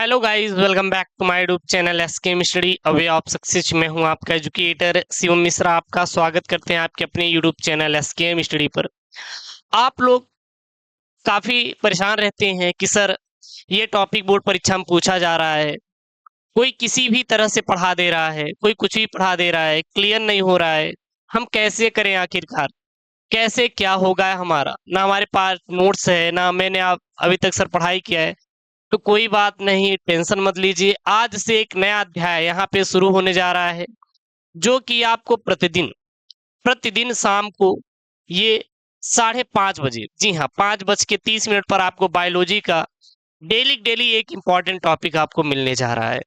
Hello guys, welcome back to my YouTube channel SK study away of success. मैं हूं आपका educator Shivam Mishra. आपका स्वागत करते हैं आपके अपने यूट्यूब चैनल एसके स्टडी पर। आप लोग काफी परेशान रहते हैं कि सर ये टॉपिक बोर्ड परीक्षा में पूछा जा रहा है, कोई किसी भी तरह से पढ़ा दे रहा है, कोई कुछ भी पढ़ा दे रहा है, क्लियर नहीं हो रहा है, हम कैसे करें? आखिरकार कैसे क्या होगा? हमारा ना हमारे पास नोट्स है, ना मैंने आप अभी तक सर पढ़ाई किया है। तो कोई बात नहीं, टेंशन मत लीजिए। आज से एक नया अध्याय यहाँ पे शुरू होने जा रहा है, जो कि आपको प्रतिदिन प्रतिदिन शाम को ये 5:30 बजे, जी हाँ 5:30 पर आपको बायोलॉजी का डेली डेली एक इम्पॉर्टेंट टॉपिक आपको मिलने जा रहा है।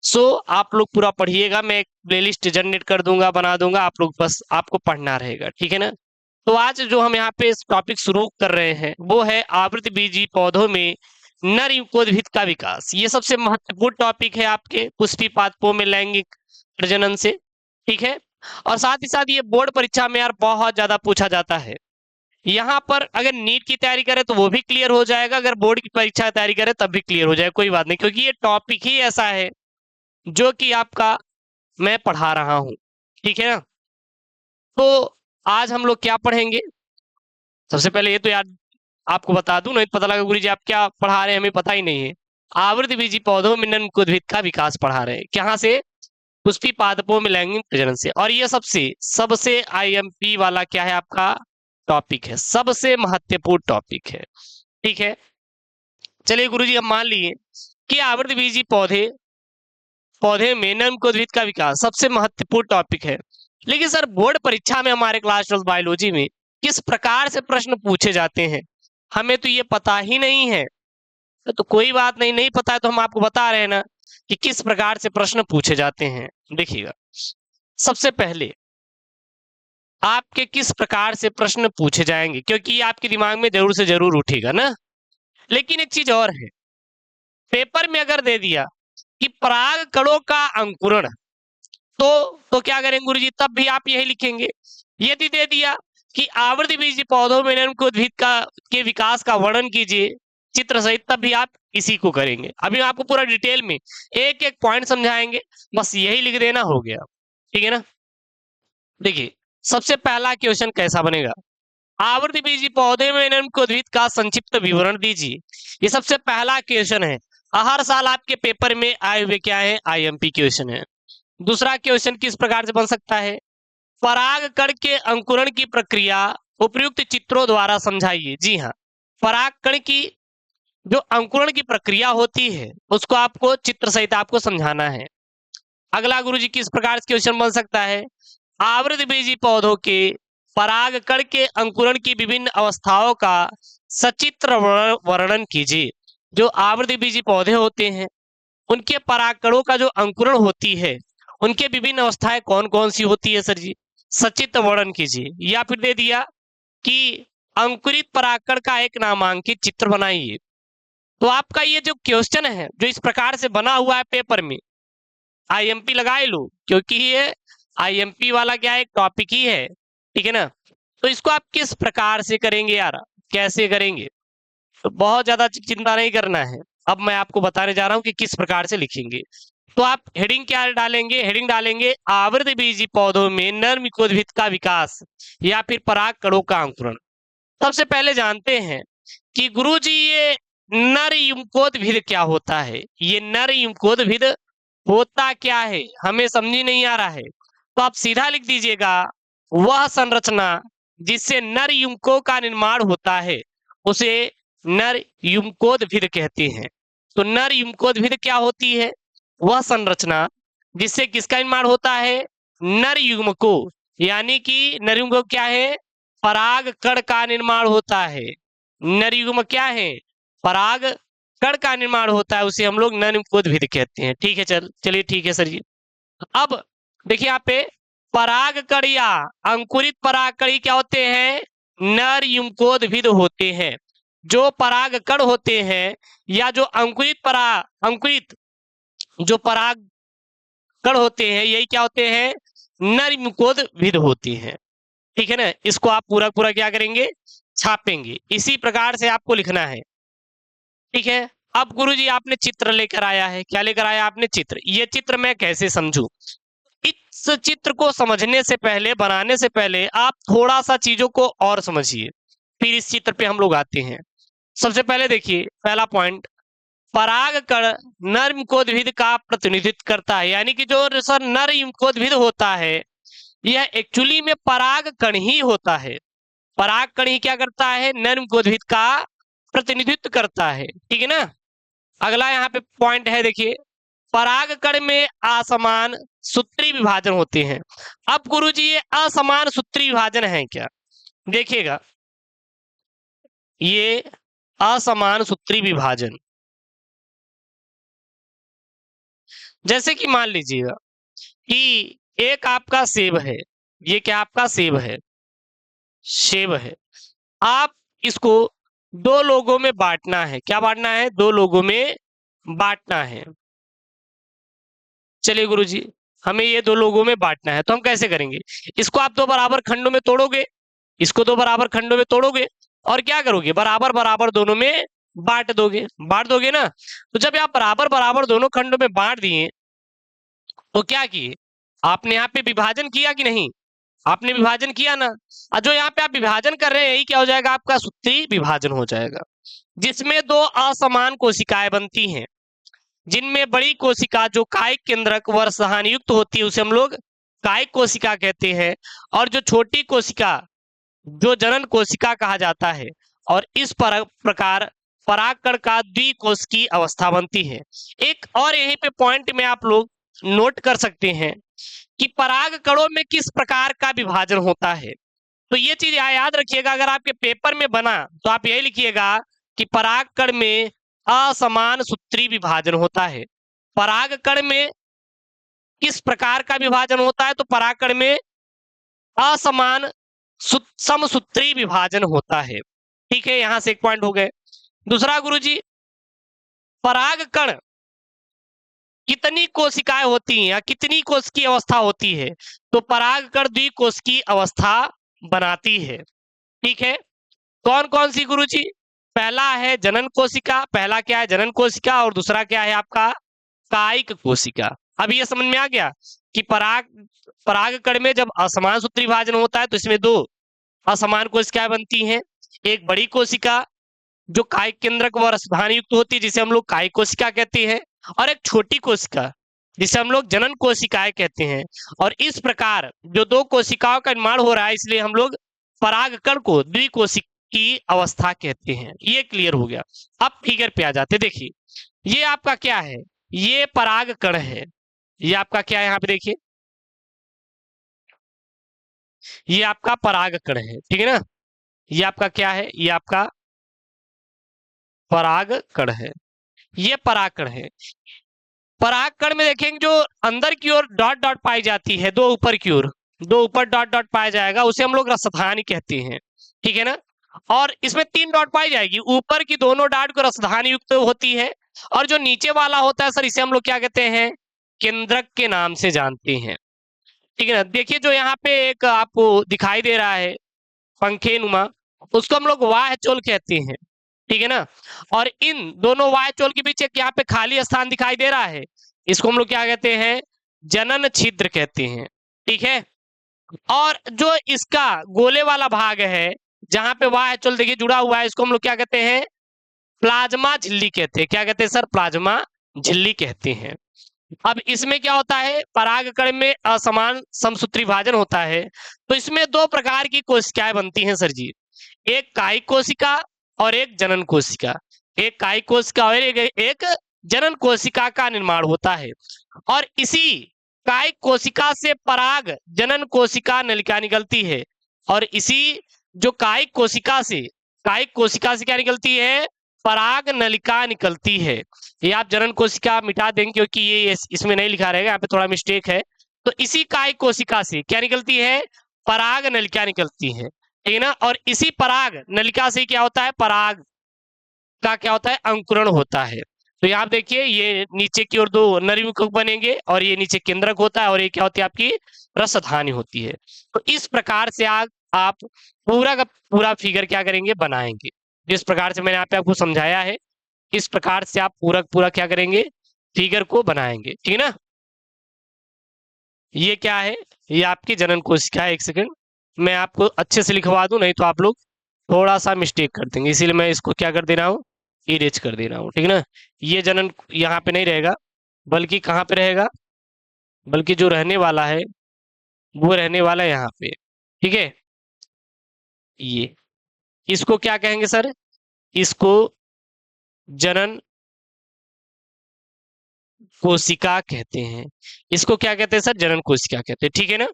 सो आप लोग पूरा पढ़िएगा। मैं एक प्लेलिस्ट जनरेट कर दूंगा, बना दूंगा, आप लोग बस आपको पढ़ना रहेगा, ठीक है ना। तो आज जो हम यहाँ पे टॉपिक शुरू कर रहे हैं वो है आवृतबीजी पौधों में नर युग्मोद्भिद का विकास। ये सबसे महत्वपूर्ण टॉपिक है आपके पुष्पी पादपों में लैंगिक प्रजनन से, ठीक है। और साथ ही साथ ये बोर्ड परीक्षा में यार बहुत ज्यादा पूछा जाता है। यहाँ पर अगर नीट की तैयारी करें तो वो भी क्लियर हो जाएगा, अगर बोर्ड की परीक्षा की तैयारी करें तब भी क्लियर हो जाएगा, कोई बात नहीं, क्योंकि ये टॉपिक ही ऐसा है जो कि आपका मैं पढ़ा रहा हूँ, ठीक है ना। तो आज हम लोग क्या पढ़ेंगे? सबसे पहले ये तो यार आपको बता दूं, नहीं तो पता लगा गुरुजी आप क्या पढ़ा रहे हैं हमें पता ही नहीं है। आवृतबीजी पौधों में नर उद्भिद का विकास पढ़ा रहे हैं, कहाँ से? पुष्पी पादपों में लैंगिक प्रजनन से। और ये सबसे सबसे आईएमपी वाला क्या है आपका टॉपिक है, सबसे महत्वपूर्ण टॉपिक है, ठीक है। चलिए गुरुजी, अब मान लिए कि आवृतबीजी पौधे पौधे में नर उद्भिद का विकास सबसे महत्वपूर्ण टॉपिक है, लेकिन सर बोर्ड परीक्षा में हमारे क्लास 12 बायोलॉजी में किस प्रकार से प्रश्न पूछे जाते हैं हमें तो ये पता ही नहीं है। तो कोई बात नहीं, नहीं पता है तो हम आपको बता रहे हैं ना कि किस प्रकार से प्रश्न पूछे जाते हैं। देखिएगा, सबसे पहले आपके किस प्रकार से प्रश्न पूछे जाएंगे, क्योंकि ये आपके दिमाग में जरूर से जरूर उठेगा ना। लेकिन एक चीज और है, पेपर में अगर दे दिया कि पराग कणों का अंकुरण, तो क्या करेंगे गुरुजी? तब भी आप यही लिखेंगे। यदि दे दिया कि आवृतबीजी पौधों में नर उद्भिद का के विकास का वर्णन कीजिए चित्र सहित, तब भी आप इसी को करेंगे। अभी हम आपको पूरा डिटेल में एक एक पॉइंट समझाएंगे, बस यही लिख देना, हो गया, ठीक है ना। देखिए, सबसे पहला क्वेश्चन कैसा बनेगा? आवृतबीजी पौधे में नर उद्भिद का संक्षिप्त विवरण दीजिए। ये सबसे पहला क्वेश्चन है, हर साल आपके पेपर में आए हुए क्या है, आईएमपी क्वेश्चन है। दूसरा क्वेश्चन किस प्रकार से बन सकता है? परागकण के अंकुरण की प्रक्रिया उपयुक्त चित्रों द्वारा समझाइए। जी हाँ, परागकण की जो अंकुरण की प्रक्रिया होती है उसको आपको चित्र सहित आपको समझाना है। अगला गुरुजी किस प्रकार से क्वेश्चन बन सकता है? आवृतबीजी पौधों के परागकण के अंकुरण की विभिन्न अवस्थाओं का सचित्र वर्णन कीजिए। जो आवृतबीजी पौधे होते हैं उनके परागकणों का जो अंकुरण होती है उनके विभिन्न अवस्थाएं कौन कौन सी होती है सर जी, सचित्र वर्णन कीजिए। या फिर दे दिया कि अंकुरित परागकण का एक नामांकित चित्र बनाइए। तो आपका ये जो क्वेश्चन है जो इस प्रकार से बना हुआ है पेपर में, आईएमपी लगाए लो, क्योंकि ये आईएमपी वाला क्या है, एक टॉपिक ही है, ठीक है ना। तो इसको आप किस प्रकार से करेंगे यार, कैसे करेंगे? तो बहुत ज्यादा चिंता नहीं करना है, अब मैं आपको बताने जा रहा हूं कि किस प्रकार से लिखेंगे। तो आप हेडिंग क्या डालेंगे? हेडिंग डालेंगे आवृतबीजी पौधों में नर मुखोद्भिद का विकास या फिर पराग कणों का अंकुरण। सबसे पहले जानते हैं कि गुरुजी ये नर युग्मोद्भिद क्या होता है। ये नर युग्मोद्भिद होता क्या है हमें समझ नहीं आ रहा है, तो आप सीधा लिख दीजिएगा, वह संरचना जिससे नर युग्मकों का निर्माण होता है उसे नर युग्मकोद्भिद कहते हैं। तो नर युग्मकोद्भिद क्या होती है? वह संरचना जिससे किसका निर्माण होता है, नर युग्मकों, यानी कि नर युग्म क्या है, पराग कण का निर्माण होता है। नर युग्म क्या है, पराग कण का निर्माण होता है, उसे हम लोग नर युग्मकोद्भिद कहते हैं, ठीक है। चलिए ठीक है सर जी। अब देखिए यहाँ पे पराग कण या अंकुरित पराग कण क्या होते हैं, नर युग्मकोद्भिद होते हैं। जो पराग कण होते हैं या जो अंकुरित जो पराग कण होते हैं यही क्या होते हैं, नर युग्मकोद्भिद होते हैं, ठीक है ना। इसको आप पूरा पूरा क्या करेंगे, छापेंगे, इसी प्रकार से आपको लिखना है, ठीक है। अब गुरुजी आपने चित्र लेकर आया है, क्या लेकर आया आपने? चित्र। ये चित्र मैं कैसे समझूं? इस चित्र को समझने से पहले, बनाने से पहले आप थोड़ा सा चीजों को और समझिए, फिर इस चित्र पे हम लोग आते हैं। सबसे पहले देखिए, पहला पॉइंट, परागकण नर मुकोद्भिद का प्रतिनिधित्व करता है। यानी कि जो सर नर मुकोद्भिद होता है, यह एक्चुअली में परागकण ही होता है। परागकण ही क्या करता है? नर मुकोद्भिद का प्रतिनिधित्व करता है। ठीक है ना? अगला यहाँ पे पॉइंट है, देखिए, परागकण में असमान सूत्री विभाजन होते हैं। अब गुरुजी ये असमान सूत्री विभाजन है क्या? देखिएगा, ये असमान सूत्री विभाजन, जैसे कि मान लीजिएगा कि एक आपका सेब है, ये क्या आपका सेब है? सेब है। आप इसको दो लोगों में बांटना है। क्या बांटना है? दो लोगों में बांटना है। चलिए गुरुजी, हमें ये दो लोगों में बांटना है, तो हम कैसे करेंगे? इसको आप दो बराबर खंडों में तोड़ोगे, इसको दो बराबर खंडों में तोड़ोगे और क्या करोगे? बराबर बराबर दोनों में बांट दोगे ना। तो जब आप बराबर बराबर दोनों खंडों में बांट दिए, तो क्या किए? आपने यहाँ पे विभाजन किया कि नहीं? आपने विभाजन किया ना। और जो यहाँ पे आप विभाजन कर रहे हैं, यही क्या हो जाएगा? आपका सूत्री विभाजन हो जाएगा, जिसमें दो असमान कोशिकाएं बनती हैं, जिनमें बड़ी कोशिका जो कायिक केंद्रक व रसायन युक्त होती है, उसे हम लोग कायिक कोशिका कहते हैं, और जो छोटी कोशिका जो जनन कोशिका कहा जाता है। और इस प्रकार परागकण का द्विकोशिकीय अवस्था बनती है। एक और यहीं पे पॉइंट में आप लोग नोट कर सकते हैं कि परागकणों में किस प्रकार का विभाजन होता है। तो ये चीज याद रखिएगा, अगर आपके पेपर में बना तो आप यही लिखिएगा कि परागकण में असमान सूत्री विभाजन होता है। परागकण में किस प्रकार का विभाजन होता है? तो परागकण में असमान समसूत्री विभाजन होता है। ठीक है, यहां से एक पॉइंट हो गए। दूसरा गुरुजी, परागकण कितनी कोशिकाएं होती हैं या कितनी कोशिकीय अवस्था होती है? तो परागकण द्विकोशिकीय अवस्था बनाती है। ठीक है, कौन कौन सी गुरुजी? पहला है जनन कोशिका, पहला क्या है? जनन कोशिका, और दूसरा क्या है आपका? कायिक कोशिका। अब ये समझ में आ गया कि परागकण में जब असमान सूत्री विभाजन होता है, तो इसमें दो असमान कोशिकाएं बनती हैं। एक बड़ी कोशिका जो कायिक केंद्रक व रसधान युक्त होती है, जिसे हम लोग कायिक कोशिका कहते हैं, और एक छोटी कोशिका जिसे हम लोग जनन कोशिकाएं कहते हैं। और इस प्रकार जो दो कोशिकाओं का निर्माण हो रहा है, इसलिए हम लोग परागकण को द्विकोशिकीय अवस्था कहते हैं। ये क्लियर हो गया। अब फिगर पे आ जाते, देखिए, ये आपका क्या है? ये परागकण है। ये आपका क्या है? यहाँ पे देखिए, ये आपका परागकण है। ठीक है ना? ये आपका क्या है? ये आपका परागकण है। ये परागकण है। परागकण में देखेंगे जो अंदर की ओर डॉट डॉट पाई जाती है, दो ऊपर की ओर, दो ऊपर डॉट डॉट पाया जाएगा, उसे हम लोग रसधानी कहते हैं। ठीक है ना? और इसमें तीन डॉट पाई जाएगी, ऊपर की दोनों डॉट को रसधानी युक्त होती है, और जो नीचे वाला होता है सर, इसे हम लोग क्या कहते हैं? केंद्रक के नाम से जानते हैं। ठीक है ना? देखिए, जो यहाँ पे एक आपको दिखाई दे रहा है पंखे नुमा, उसको हम लोग वाह्यचोल कहते हैं। ठीक है ना? और इन दोनों वाह्यचोल के बीच एक यहाँ पे खाली स्थान दिखाई दे रहा है, इसको हम लोग क्या कहते हैं? जनन छिद्र कहते हैं। ठीक है? और जो इसका गोले वाला भाग है, जहां पे वाह्यचोल देखिए जुड़ा हुआ है, इसको हम लोग क्या कहते हैं? प्लाज्मा झिल्ली कहते हैं। क्या कहते हैं सर? प्लाज्मा झिल्ली कहते हैं। अब इसमें क्या होता है? परागकण में असमान समसूत्री विभाजन होता है, तो इसमें दो प्रकार की कोशिकाएं बनती हैं सर जी। एक कायिक कोशिका और एक जनन कोशिका। एक कायिक कोशिका और एक जनन कोशिका का निर्माण होता है, और इसी कायिक कोशिका से पराग जनन कोशिका नलिका निकलती है, और इसी जो कायिक कोशिका से क्या निकलती है? पराग नलिका निकलती है। ये आप जनन कोशिका मिटा देंगे क्योंकि ये इसमें नहीं लिखा रहेगा, यहाँ पे थोड़ा मिस्टेक है। तो इसी कायिक कोशिका से क्या निकलती है? पराग नलिका निकलती है। ठीक है ना? और इसी पराग नलिका से क्या होता है? पराग का क्या होता है? अंकुरण होता है। तो यहाँ देखिए, ये नीचे की ओर दो नरयुग्मक बनेंगे, और ये नीचे केंद्रक होता है, और ये क्या होती है? आपकी रसधानी होती है। तो इस प्रकार से आप पूरा का पूरा फिगर क्या करेंगे? बनाएंगे, जिस प्रकार से मैंने यहाँ पे आपको समझाया है। इस प्रकार से आप पूरा क्या करेंगे, फिगर को बनाएंगे, ठीक है ना। ये क्या है, ये आपकी जनन कोशिका है। एक सेकंड मैं आपको अच्छे से लिखवा दूं, नहीं तो आप लोग थोड़ा सा मिस्टेक कर देंगे, इसीलिए मैं इसको क्या कर दे रहा हूँ, इरेज कर दे रहा हूँ, ठीक है ना। ये जनन यहाँ पे नहीं रहेगा, बल्कि कहाँ पे रहेगा, बल्कि जो रहने वाला है वो रहने वाला है यहाँ पे, ठीक है। ये इसको क्या कहेंगे सर, इसको जनन कोशिका कहते हैं। इसको क्या कहते हैं सर, जनन कोशिका कहते हैं, ठीक है ना।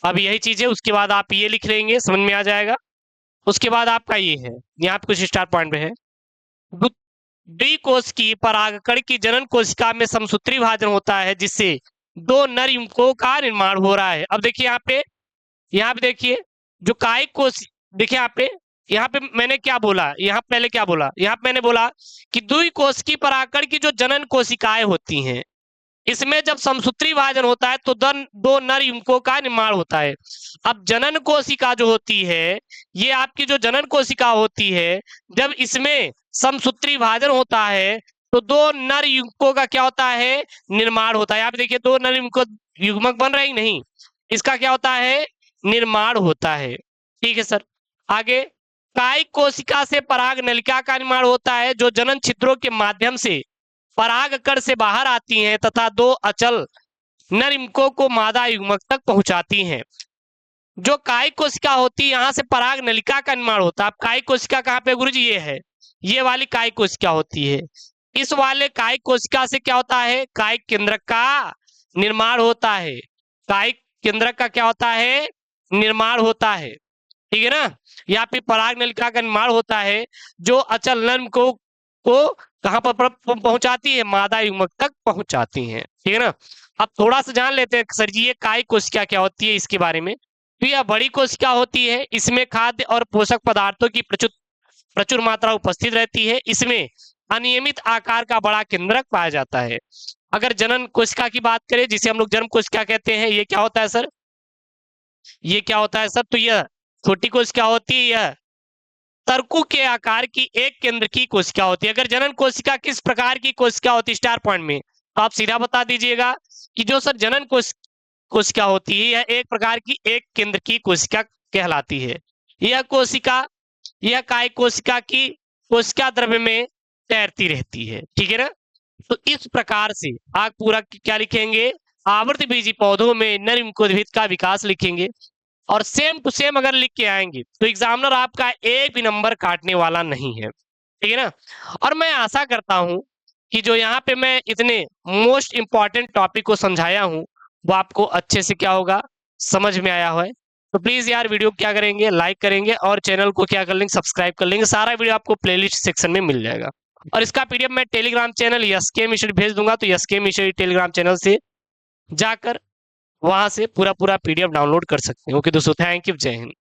अब यही चीज है, उसके बाद आप ये लिख लेंगे, समझ में आ जाएगा। उसके बाद आपका ये है, यहाँ पे कुछ स्टार पॉइंट पे है, द्विकोश की परागकण की जनन कोशिका में समसूत्री विभाजन होता है, जिससे दो नर युग्मकों का निर्माण हो रहा है। अब देखिए यहाँ पे देखिए जो कायिक कोश, देखिए यहाँ पे मैंने क्या बोला, यहाँ पहले क्या बोला, यहाँ पे मैंने बोला कि द्विकोश की परागकण की जो जनन कोशिकाएं होती हैं, इसमें जब समसूत्री विभाजन होता है तो दो नर युग्मकों का निर्माण होता है। अब जनन कोशिका जो होती है, ये आपकी जो जनन कोशिका होती है, जब इसमें समसूत्री विभाजन होता है तो दो नर युग्मकों का क्या होता है, निर्माण होता है। आप देखिए दो नर युग्मक बन रहे ही नहीं, इसका क्या होता है, निर्माण होता है, ठीक है सर। आगे कायिक कोशिका से पराग नलिका का निर्माण होता है, जो जनन छिद्रों के माध्यम से परागकण से बाहर आती हैं तथा दो अचल नर युग्मकों को मादा युग्मक तक पहुंचाती हैं। जो कायिक कोशिका होती है, यहाँ से पराग नलिका का निर्माण होता है। अब कायिक कोशिका कहाँ पे गुरुजी, ये है, ये वाली कायिक कोशिका होती है। इस वाले कायिक कोशिका से क्या होता है, कायिक केंद्रक का निर्माण होता है। कायिक केंद्रक का क्या होता है, निर्माण होता है, ठीक है ना। यहाँ पे पराग नलिका का निर्माण होता है, जो अचल नर को कहां पर पहुंचाती है, मादा युग्मक तक पहुंचाती हैं, ठीक है ना। अब थोड़ा सा जान लेते हैं सर जी, ये कायिक कोशिका क्या होती है इसके बारे में। तो यह बड़ी कोशिका होती है, इसमें खाद्य और पोषक पदार्थों की प्रचुर मात्रा उपस्थित रहती है। इसमें अनियमित आकार का बड़ा केंद्रक पाया जाता है। अगर जनन कोशिका की बात करें, जिसे हम लोग जन्म कोशिका कहते हैं, ये क्या होता है सर, ये क्या होता है सर, तो यह छोटी कोशिका होती है, यह तर्कु के आकार की एक केंद्र की कोशिका होती है। अगर जनन कोशिका किस प्रकार की कोशिका होती है स्टार पॉइंट में, तो आप सीधा बता दीजिएगा कि जो सर जनन कोशिका होती है, यह एक प्रकार की एक केंद्र की कोशिका कहलाती है। यह कोशिका, यह कायिक कोशिका की कोशिका द्रव्य में तैरती रहती है, ठीक है ना। तो इस प्रकार से आप पूरा क्या लिखेंगे, आवृतबीजी पौधों में नर युग्मकोद्भिद का विकास लिखेंगे। और सेम टू सेम अगर लिख के आएंगे तो एग्जामिनर आपका एक भी नंबर काटने वाला नहीं है, ठीक है ना। और मैं आशा करता हूं कि जो यहाँ पे मैं इतने मोस्ट इंपॉर्टेंट टॉपिक को समझाया हूं, वो आपको अच्छे से क्या होगा, समझ में आया है। तो प्लीज यार वीडियो क्या करेंगे, लाइक करेंगे और चैनल को क्या कर लेंगे, सब्सक्राइब कर लेंगे। सारा वीडियो आपको प्लेलिस्ट सेक्शन में मिल जाएगा। और इसका पीडीएफ मैं टेलीग्राम चैनल एसके मिश्री भेज दूंगा, तो एसके मिश्री टेलीग्राम चैनल से जाकर वहां से पूरा पीडीएफ डाउनलोड कर सकते हैं। ओके दोस्तों, थैंक यू, जय हिंद।